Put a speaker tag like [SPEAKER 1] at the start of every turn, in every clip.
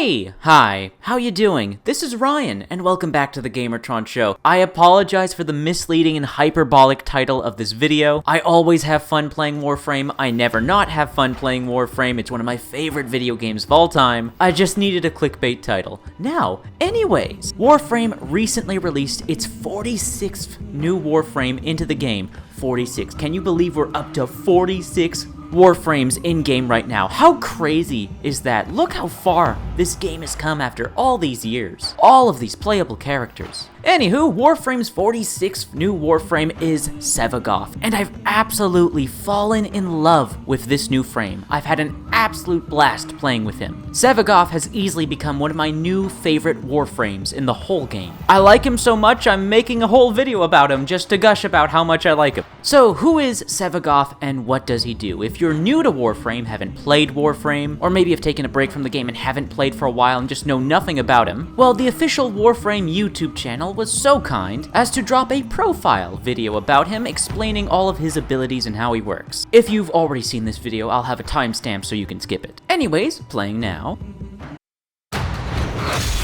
[SPEAKER 1] Hey! Hi, how you doing? This is Ryan, and welcome back to the Gamertron Show. I apologize for the misleading and hyperbolic title of this video. I always have fun playing Warframe. I never not have fun playing Warframe. It's one of my favorite video games of all time. I just needed a clickbait title. Now, anyways, Warframe recently released its 46th new Warframe into the game. 46. Can you believe we're up to 46 Warframes in-game right now? How crazy is that? Look how far this game has come after all these years. All of these playable characters. Anywho, Warframe's 46th new Warframe is Sevagoth, and I've absolutely fallen in love with this new frame. I've had an absolute blast playing with him. Sevagoth has easily become one of my new favorite Warframes in the whole game. I like him so much, I'm making a whole video about him just to gush about how much I like him. So, who is Sevagoth and what does he do? If you're new to Warframe, haven't played Warframe, or maybe have taken a break from the game and haven't played for a while and just know nothing about him, well, the official Warframe YouTube channel was so kind as to drop a profile video about him explaining all of his abilities and how he works. If you've already seen this video, I'll have a timestamp so you can skip it. Anyways, playing now.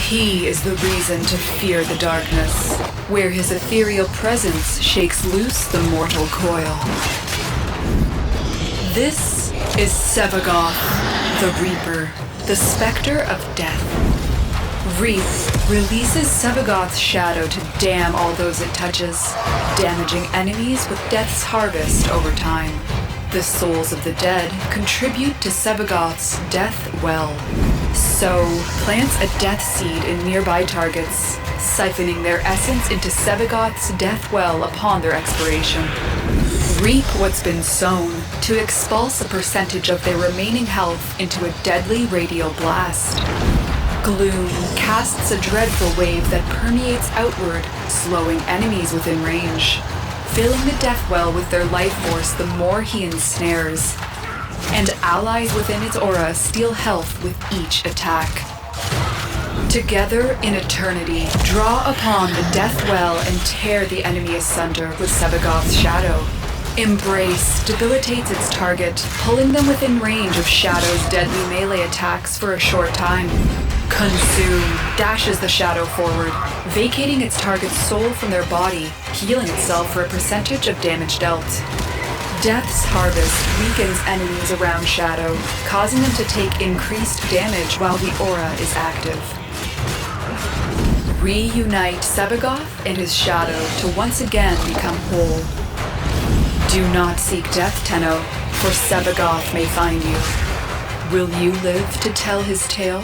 [SPEAKER 2] He is the reason to fear the darkness, where his ethereal presence shakes loose the mortal coil. This is Sevagoth, the Reaper, the Spectre of Death. Reap releases Sevagoth's shadow to damn all those it touches, damaging enemies with Death's harvest over time. The souls of the dead contribute to Sevagoth's death well. So, plants a death seed in nearby targets, siphoning their essence into Sevagoth's death well upon their expiration. Reap what's been sown to expulse a percentage of their remaining health into a deadly radial blast. Gloom casts a dreadful wave that permeates outward, slowing enemies within range, filling the death well with their life force the more he ensnares, and allies within its aura steal health with each attack. Together in eternity, draw upon the death well and tear the enemy asunder with Sevagoth's shadow. Embrace debilitates its target, pulling them within range of Shadow's deadly melee attacks for a short time. Consume dashes the shadow forward, vacating its target's soul from their body, healing itself for a percentage of damage dealt. Death's harvest weakens enemies around Shadow, causing them to take increased damage while the aura is active. Reunite Sevagoth and his shadow to once again become whole. Do not seek death, Tenno, for Sevagoth may find you. Will you live to tell his tale?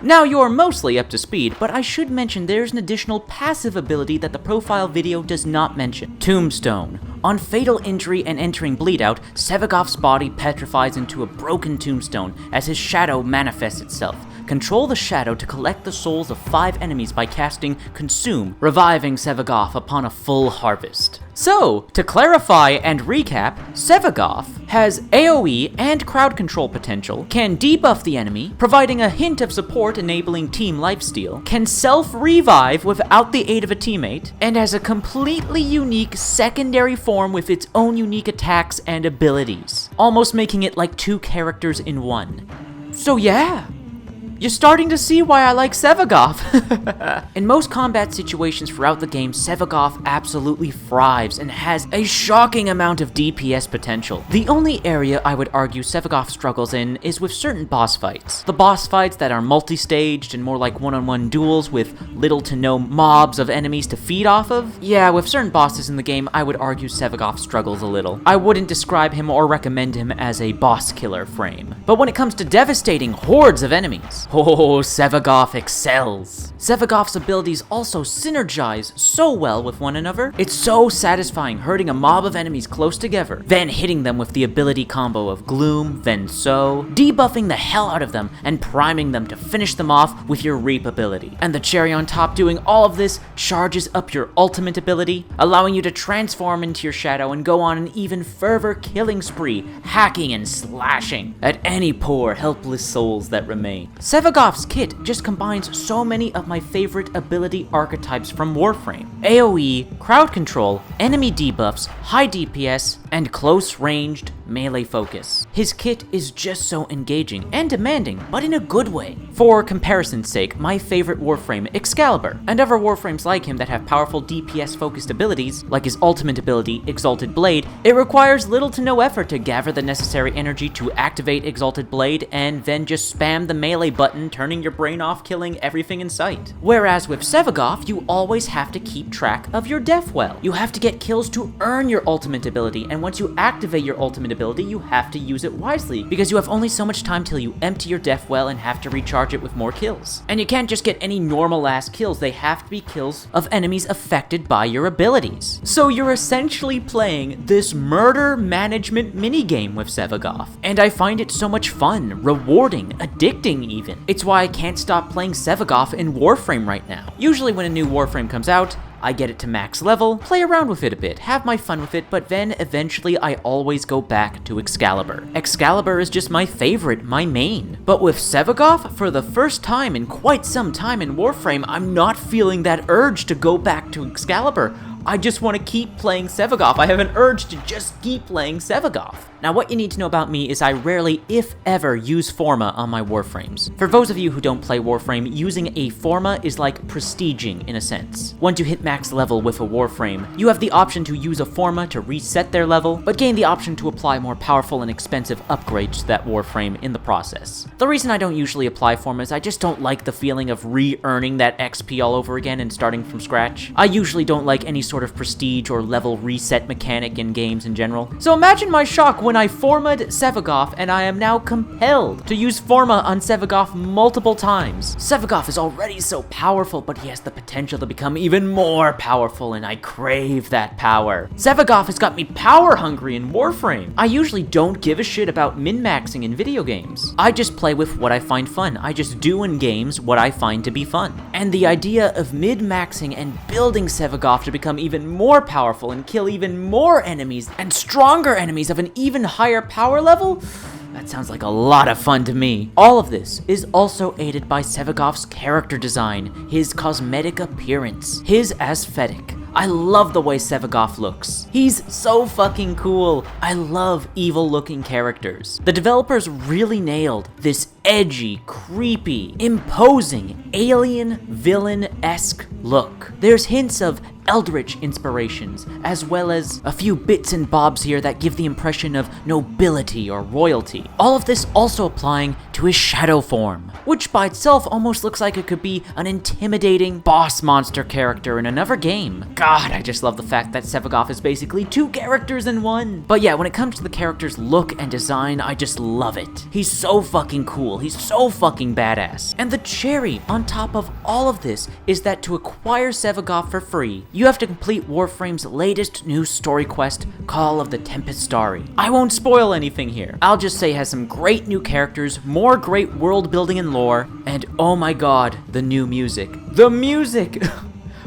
[SPEAKER 1] Now you're mostly up to speed, but I should mention there's an additional passive ability that the profile video does not mention. Tombstone. On fatal injury and entering bleed-out, Sevagoth's body petrifies into a broken tombstone as his shadow manifests itself. Control the shadow to collect the souls of 5 enemies by casting Consume, reviving Sevagoth upon a full harvest. So, to clarify and recap, Sevagoth has AoE and crowd control potential, can debuff the enemy, providing a hint of support enabling team lifesteal, can self-revive without the aid of a teammate, and has a completely unique secondary form with its own unique attacks and abilities, almost making it like 2 characters in one. So yeah. You're starting to see why I like Sevagoth. In most combat situations throughout the game, Sevagoth absolutely thrives and has a shocking amount of DPS potential. The only area I would argue Sevagoth struggles in is with certain boss fights. The boss fights that are multi-staged and more like one-on-one duels with little to no mobs of enemies to feed off of. Yeah, with certain bosses in the game, I would argue Sevagoth struggles a little. I wouldn't describe him or recommend him as a boss killer frame. But when it comes to devastating hordes of enemies, oh, Sevagoth excels. Sevagoth's abilities also synergize so well with one another. It's so satisfying hurting a mob of enemies close together, then hitting them with the ability combo of Gloom, then So, debuffing the hell out of them, and priming them to finish them off with your Reap ability. And the cherry on top doing all of this charges up your ultimate ability, allowing you to transform into your shadow and go on an even further killing spree, hacking and slashing at any poor, helpless souls that remain. Sevagoth's kit just combines so many of my favorite ability archetypes from Warframe. AoE, crowd control, enemy debuffs, high DPS, and close-ranged melee focus. His kit is just so engaging and demanding, but in a good way. For comparison's sake, my favorite Warframe, Excalibur, and other Warframes like him that have powerful DPS-focused abilities, like his ultimate ability, Exalted Blade, it requires little to no effort to gather the necessary energy to activate Exalted Blade and then just spam the melee button, turning your brain off, killing everything in sight. Whereas with Sevagoth, you always have to keep track of your death well. You have to get kills to earn your ultimate ability, and once you activate your ultimate ability, you have to use it wisely, because you have only so much time till you empty your death well and have to recharge it with more kills. And you can't just get any normal ass kills, they have to be kills of enemies affected by your abilities. So you're essentially playing this murder management minigame with Sevagoth, and I find it so much fun, rewarding, addicting even. It's why I can't stop playing Sevagoth in Warframe right now. Usually when a new Warframe comes out, I get it to max level, play around with it a bit, have my fun with it, but then eventually I always go back to Excalibur. Excalibur is just my favorite, my main. But with Sevagoth, for the first time in quite some time in Warframe, I'm not feeling that urge to go back to Excalibur. I just want to keep playing Sevagoth. I have an urge to just keep playing Sevagoth. Now, what you need to know about me is I rarely, if ever, use Forma on my Warframes. For those of you who don't play Warframe, using a Forma is like prestiging in a sense. Once you hit max level with a Warframe, you have the option to use a Forma to reset their level, but gain the option to apply more powerful and expensive upgrades to that Warframe in the process. The reason I don't usually apply Forma is I just don't like the feeling of re-earning that XP all over again and starting from scratch. I usually don't like any sort of prestige or level reset mechanic in games in general. So imagine my shock when I Forma'd Sevagoth and I am now compelled to use Forma on Sevagoth multiple times. Sevagoth is already so powerful, but he has the potential to become even more powerful, and I crave that power. Sevagoth has got me power hungry in Warframe. I usually don't give a shit about min-maxing in video games. I just play with what I find fun. I just do in games what I find to be fun. And the idea of mid-maxing and building Sevagoth to become even more powerful and kill even more enemies and stronger enemies of an even higher power level? That sounds like a lot of fun to me. All of this is also aided by Sevagoth's character design, his cosmetic appearance, his aesthetic. I love the way Sevagoth looks. He's so fucking cool. I love evil-looking characters. The developers really nailed this edgy, creepy, imposing, alien, villain-esque look. There's hints of eldritch inspirations, as well as a few bits and bobs here that give the impression of nobility or royalty. All of this also applying to his shadow form, which by itself almost looks like it could be an intimidating boss monster character in another game. God, I just love the fact that Sevagoth is basically two characters in one. But yeah, when it comes to the character's look and design, I just love it. He's so fucking cool. He's so fucking badass. And the cherry on top of all of this is that to acquire Sevagoth for free, you have to complete Warframe's latest new story quest, Call of the Tempestari. I won't spoil anything here. I'll just say it has some great new characters, more great world building and lore, and oh my god, the new music. The music!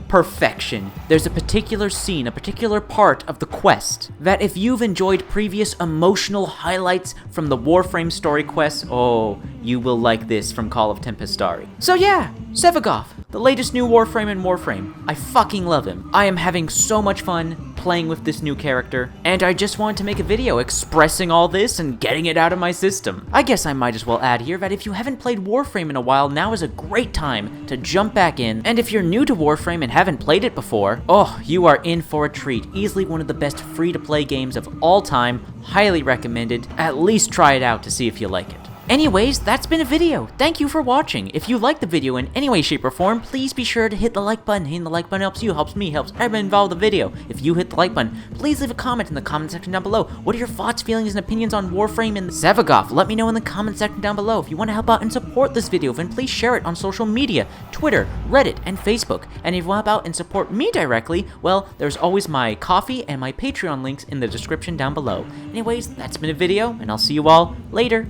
[SPEAKER 1] Perfection. There's a particular scene, a particular part of the quest that if you've enjoyed previous emotional highlights from the Warframe story quests, oh, you will like this from Call of Tempestari. So yeah, Sevagoth, the latest new Warframe in Warframe. I fucking love him. I am having so much fun playing with this new character, and I just wanted to make a video expressing all this and getting it out of my system. I guess I might as well add here that if you haven't played Warframe in a while, now is a great time to jump back in, and if you're new to Warframe and haven't played it before, oh, you are in for a treat. Easily one of the best free-to-play games of all time. Highly recommended. At least try it out to see if you like it. Anyways, that's been a video. Thank you for watching. If you liked the video in any way, shape, or form, please be sure to hit the like button. Hitting the like button helps you, helps me, helps everyone involved in the video. If you hit the like button, please leave a comment in the comment section down below. What are your thoughts, feelings, and opinions on Warframe and Sevagoth? Let me know in the comment section down below. If you want to help out and support this video, then please share it on social media, Twitter, Reddit, and Facebook. And if you want to help out and support me directly, well, there's always my Ko-fi and my Patreon links in the description down below. Anyways, that's been a video, and I'll see you all later.